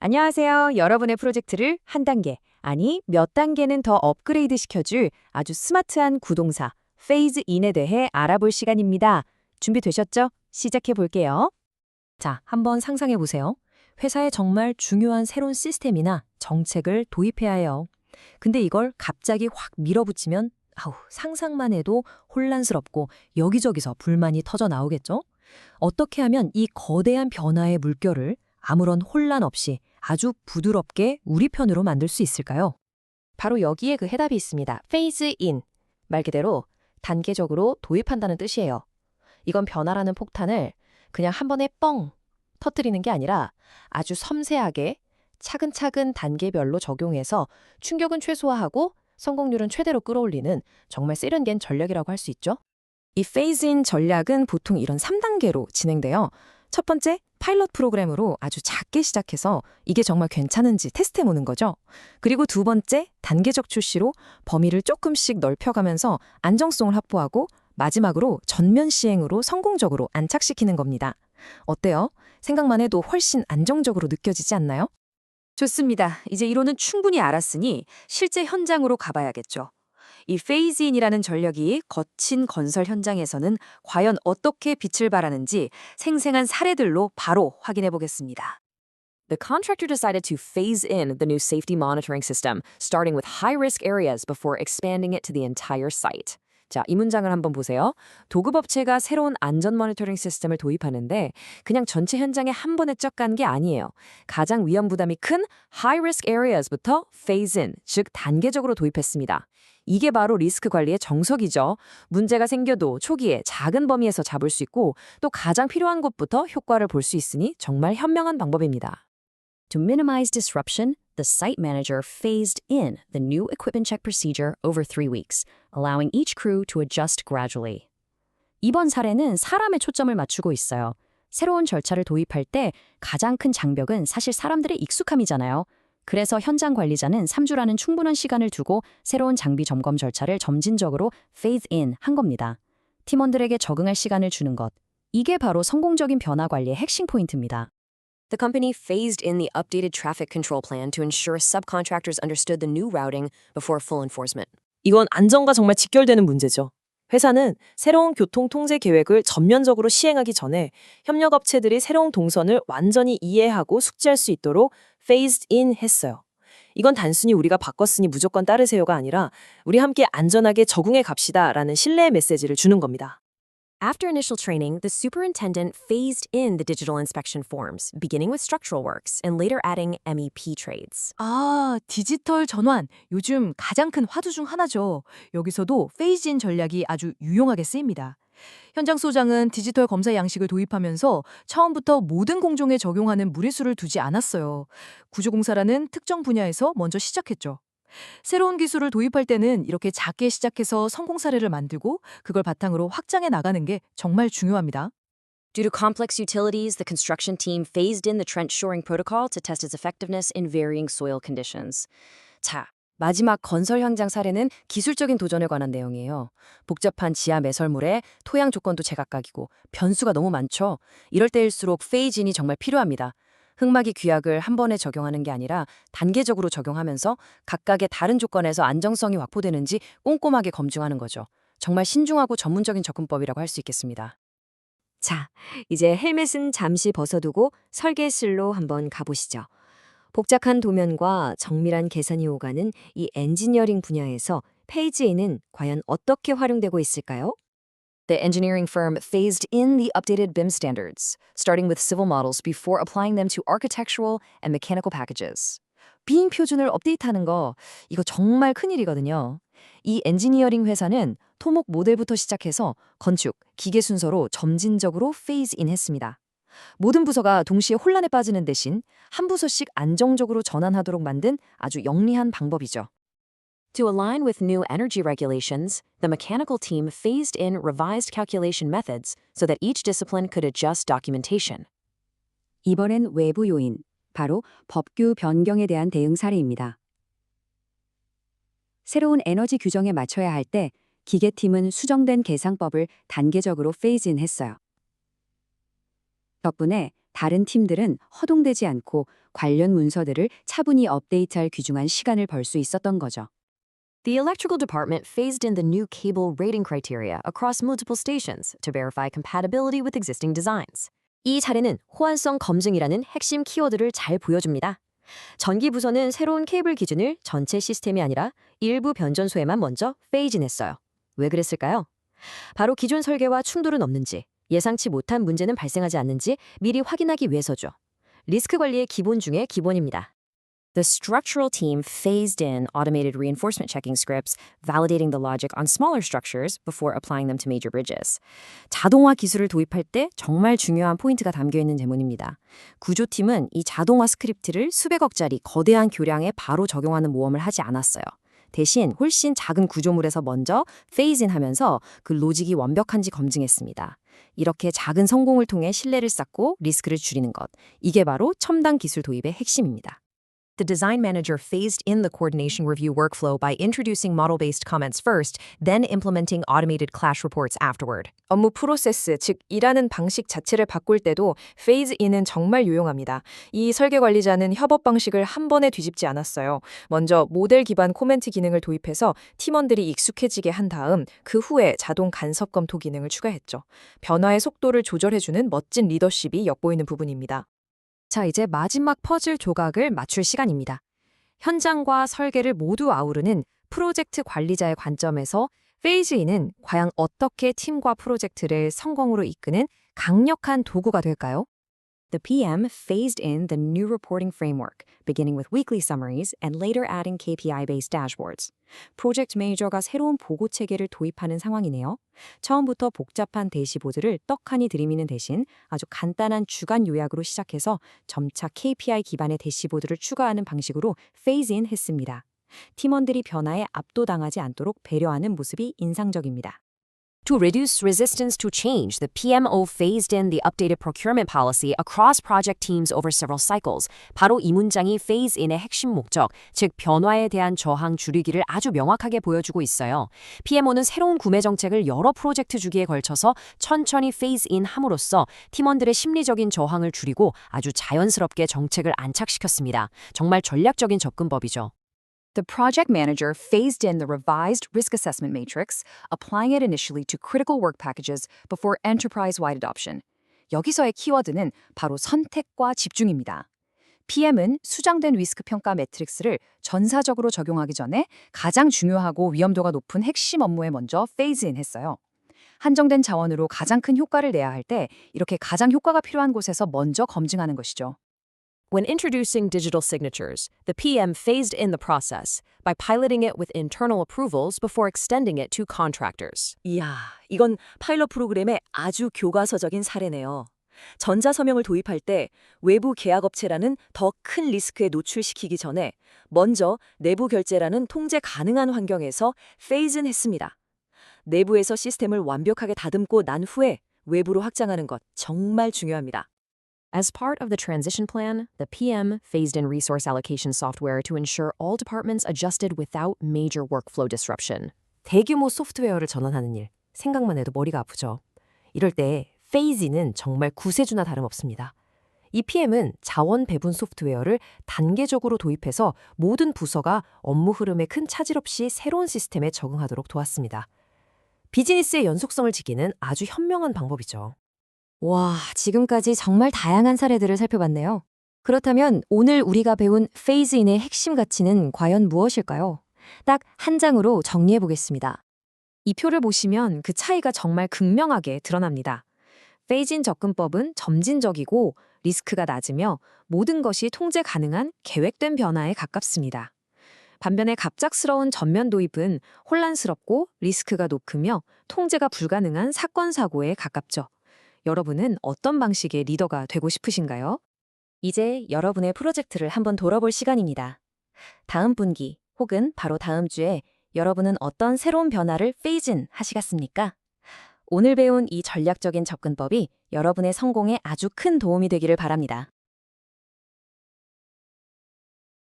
안녕하세요. 여러분의 프로젝트를 한 단계, 아니 몇 단계는 더 업그레이드 시켜줄 아주 스마트한 구동사, 페이즈 인에 대해 알아볼 시간입니다. 준비되셨죠? 시작해 볼게요. 자, 한번 상상해 보세요. 회사에 정말 중요한 새로운 시스템이나 정책을 도입해야 해요. 근데 이걸 갑자기 확 밀어붙이면 상상만 해도 혼란스럽고 여기저기서 불만이 터져 나오겠죠? 어떻게 하면 이 거대한 변화의 물결을 아무런 혼란 없이 아주 부드럽게 우리 편으로 만들 수 있을까요? 바로 여기에 그 해답이 있습니다. phase in. 말 그대로 단계적으로 도입한다는 뜻이에요. 이건 변화라는 폭탄을 그냥 한 번에 뻥 터뜨리는 게 아니라 아주 섬세하게 차근차근 단계별로 적용해서 충격은 최소화하고 성공률은 최대로 끌어올리는 정말 세련된 전략이라고 할 수 있죠. 이 phase-in 전략은 보통 이런 3단계로 진행돼요. 첫 번째, 파일럿 프로그램으로 아주 작게 시작해서 이게 정말 괜찮은지 테스트해보는 거죠. 그리고 두 번째, 단계적 출시로 범위를 조금씩 넓혀가면서 안정성을 확보하고 마지막으로 전면 시행으로 성공적으로 안착시키는 겁니다. 어때요? 생각만 해도 훨씬 안정적으로 느껴지지 않나요? 좋습니다. 이제 이론은 충분히 알았으니 실제 현장으로 가봐야겠죠. 이 페이즈인이라는 전략이 거친 건설 현장에서는 과연 어떻게 빛을 발하는지 생생한 사례들로 바로 확인해 보겠습니다. The contractor decided to phase in the new safety monitoring system, starting with high-risk areas before expanding it to the entire site. 자, 이 문장을 한번 보세요. 도급업체가 새로운 안전 모니터링 시스템을 도입하는데 그냥 전체 현장에 한 번에 쩍 간 게 아니에요. 가장 위험 부담이 큰 high-risk areas부터 phase in, 즉 단계적으로 도입했습니다. 이게 바로 리스크 관리의 정석이죠. 문제가 생겨도 초기에 작은 범위에서 잡을 수 있고 또 가장 필요한 곳부터 효과를 볼 수 있으니 정말 현명한 방법입니다. To minimize disruption, the site manager phased in the new equipment check procedure over 3 weeks, allowing each crew to adjust gradually. 이번 사례는 사람에 초점을 맞추고 있어요. 새로운 절차를 도입할 때 가장 큰 장벽은 사실 사람들의 익숙함이잖아요. 그래서 현장 관리자는 3주라는 충분한 시간을 두고 새로운 장비 점검 절차를 점진적으로 phase in 한 겁니다. 팀원들에게 적응할 시간을 주는 것. 이게 바로 성공적인 변화 관리의 핵심 포인트입니다. The company phased in the updated traffic control plan to ensure subcontractors understood the new routing before full enforcement. 이건 안전과 정말 직결되는 문제죠. 회사는 새로운 교통 통제 계획을 전면적으로 시행하기 전에 협력업체들이 새로운 동선을 완전히 이해하고 숙지할 수 있도록 phased in 했어요. 이건 단순히 우리가 바꿨으니 무조건 따르세요가 아니라 우리 함께 안전하게 적응해 갑시다라는 신뢰의 메시지를 주는 겁니다. After initial training, the superintendent phased in the digital inspection forms, beginning with structural works and later adding MEP trades. 디지털 전환, 요즘 가장 큰 화두 중 하나죠. 여기서도 페이즈인 전략이 아주 유용하게 쓰입니다. 현장 소장은 디지털 검사 양식을 도입하면서 처음부터 모든 공종에 적용하는 무리수를 두지 않았어요. 구조공사라는 특정 분야에서 먼저 시작했죠. 새로운 기술을 도입할 때는 이렇게 작게 시작해서 성공 사례를 만들고 그걸 바탕으로 확장해 나가는 게 정말 중요합니다. Due to complex utilities, the construction team phased in the trench shoring protocol to test its effectiveness in varying soil conditions. 자, 마지막 건설 현장 사례는 기술적인 도전에 관한 내용이에요. 복잡한 지하 매설물에 토양 조건도 제각각이고 변수가 너무 많죠. 이럴 때일수록 페이진이 정말 필요합니다. 흙막이 규약을 한 번에 적용하는 게 아니라 단계적으로 적용하면서 각각의 다른 조건에서 안정성이 확보되는지 꼼꼼하게 검증하는 거죠. 정말 신중하고 전문적인 접근법이라고 할 수 있겠습니다. 자, 이제 헬멧은 잠시 벗어두고 설계실로 한번 가보시죠. 복잡한 도면과 정밀한 계산이 오가는 이 엔지니어링 분야에서 페이지에는 과연 어떻게 활용되고 있을까요? The engineering firm phased in the updated BIM standards, starting with civil models before applying them to architectural and mechanical packages. 빔 표준을 업데이트하는 거, 이거 정말 큰일이거든요. 이 엔지니어링 회사는 토목 모델부터 시작해서 건축, 기계 순서로 점진적으로 phase in 했습니다. 모든 부서가 동시에 혼란에 빠지는 대신 한 부서씩 안정적으로 전환하도록 만든 아주 영리한 방법이죠. To align with new energy regulations, the mechanical team phased in revised calculation methods so that each discipline could adjust documentation. 이번엔 외부 요인, 바로 법규 변경에 대한 대응 사례입니다. 새로운 에너지 규정에 맞춰야 할 때 기계팀은 수정된 계상법을 단계적으로 phase in 했어요. 덕분에 다른 팀들은 허둥대지 않고 관련 문서들을 차분히 업데이트할 귀중한 시간을 벌 수 있었던 거죠. The electrical department phased in the new cable rating criteria across multiple stations to verify compatibility with existing designs. 이 사례는 호환성 검증이라는 핵심 키워드를 잘 보여줍니다. 전기 부서는 새로운 케이블 기준을 전체 시스템이 아니라 일부 변전소에만 먼저 페이즈인했어요. 왜 그랬을까요? 바로 기존 설계와 충돌은 없는지, 예상치 못한 문제는 발생하지 않는지 미리 확인하기 위해서죠. 리스크 관리의 기본 중에 기본입니다. The structural team phased in automated reinforcement checking scripts, validating the logic on smaller structures before applying them to major bridges. 자동화 기술을 도입할 때 정말 중요한 포인트가 담겨 있는 제문입니다. 구조팀은 이 자동화 스크립트를 수백억짜리 거대한 교량에 바로 적용하는 모험을 하지 않았어요. 대신 훨씬 작은 구조물에서 먼저 페이즈인 하면서 그 로직이 완벽한지 검증했습니다. 이렇게 작은 성공을 통해 신뢰를 쌓고 리스크를 줄이는 것. 이게 바로 첨단 기술 도입의 핵심입니다. The design manager phased in the coordination review workflow by introducing model-based comments first, then implementing automated clash reports afterward. 업무 프로세스, 즉 일하는 방식 자체를 바꿀 때도 페이즈인은 정말 유용합니다. 이 설계 관리자는 협업 방식을 한 번에 뒤집지 않았어요. 먼저 모델 기반 코멘트 기능을 도입해서 팀원들이 익숙해지게 한 다음 그 후에 자동 간섭 검토 기능을 추가했죠. 변화의 속도를 조절해주는 멋진 리더십이 엿보이는 부분입니다. 자, 이제 마지막 퍼즐 조각을 맞출 시간입니다. 현장과 설계를 모두 아우르는 프로젝트 관리자의 관점에서 페이즈인은 과연 어떻게 팀과 프로젝트를 성공으로 이끄는 강력한 도구가 될까요? The PM phased in the new reporting framework, beginning with weekly summaries and later adding KPI-based dashboards. 프로젝트 매니저가 새로운 보고 체계를 도입하는 상황이네요. 처음부터 복잡한 대시보드를 떡하니 들이미는 대신 아주 간단한 주간 요약으로 시작해서 점차 KPI 기반의 대시보드를 추가하는 방식으로 phase-in 했습니다. 팀원들이 변화에 압도당하지 않도록 배려하는 모습이 인상적입니다. To reduce resistance to change, the PMO phased in the updated procurement policy across project teams over several cycles. 바로 이 문장이 phase-in의 핵심 목적, 즉 변화에 대한 저항 줄이기를 아주 명확하게 보여주고 있어요. PMO는 새로운 구매 정책을 여러 프로젝트 주기에 걸쳐서 천천히 phase-in 함으로써 팀원들의 심리적인 저항을 줄이고 아주 자연스럽게 정책을 안착시켰습니다. 정말 전략적인 접근법이죠. The project manager phased in the revised risk assessment matrix, applying it initially to critical work packages before enterprise-wide adoption. 여기서의 키워드는 바로 선택과 집중입니다. PM은 수정된 리스크 평가 매트릭스를 전사적으로 적용하기 전에 가장 중요하고 위험도가 높은 핵심 업무에 먼저 phase-in 했어요. 한정된 자원으로 가장 큰 효과를 내야 할 때 이렇게 가장 효과가 필요한 곳에서 먼저 검증하는 것이죠. When introducing digital signatures, the PM phased in the process by piloting it with internal approvals before extending it to contractors. 이야, 이건 파일럿 프로그램의 아주 교과서적인 사례네요. 전자서명을 도입할 때 외부 계약업체라는 더 큰 리스크에 노출시키기 전에 먼저 내부 결제라는 통제 가능한 환경에서 페이즈인 했습니다. 내부에서 시스템을 완벽하게 다듬고 난 후에 외부로 확장하는 것 정말 중요합니다. As part of the transition plan, the PM phased in resource allocation software to ensure all departments adjusted without major workflow disruption. 대규모 소프트웨어를 전환하는 일, 생각만 해도 머리가 아프죠. 이럴 때 페이즈는 정말 구세주나 다름없습니다. 이 PM은 자원 배분 소프트웨어를 단계적으로 도입해서 모든 부서가 업무 흐름에 큰 차질 없이 새로운 시스템에 적응하도록 도왔습니다. 비즈니스의 연속성을 지키는 아주 현명한 방법이죠. 와, 지금까지 정말 다양한 사례들을 살펴봤네요. 그렇다면 오늘 우리가 배운 페이즈인의 핵심 가치는 과연 무엇일까요? 딱 한 장으로 정리해 보겠습니다. 이 표를 보시면 그 차이가 정말 극명하게 드러납니다. 페이즈인 접근법은 점진적이고 리스크가 낮으며 모든 것이 통제 가능한 계획된 변화에 가깝습니다. 반면에 갑작스러운 전면 도입은 혼란스럽고 리스크가 높으며 통제가 불가능한 사건 사고에 가깝죠. 여러분은 어떤 방식의 리더가 되고 싶으신가요? 이제 여러분의 프로젝트를 한번 돌아볼 시간입니다. 다음 분기 혹은 바로 다음 주에 여러분은 어떤 새로운 변화를 페이즈인 하시겠습니까? 오늘 배운 이 전략적인 접근법이 여러분의 성공에 아주 큰 도움이 되기를 바랍니다.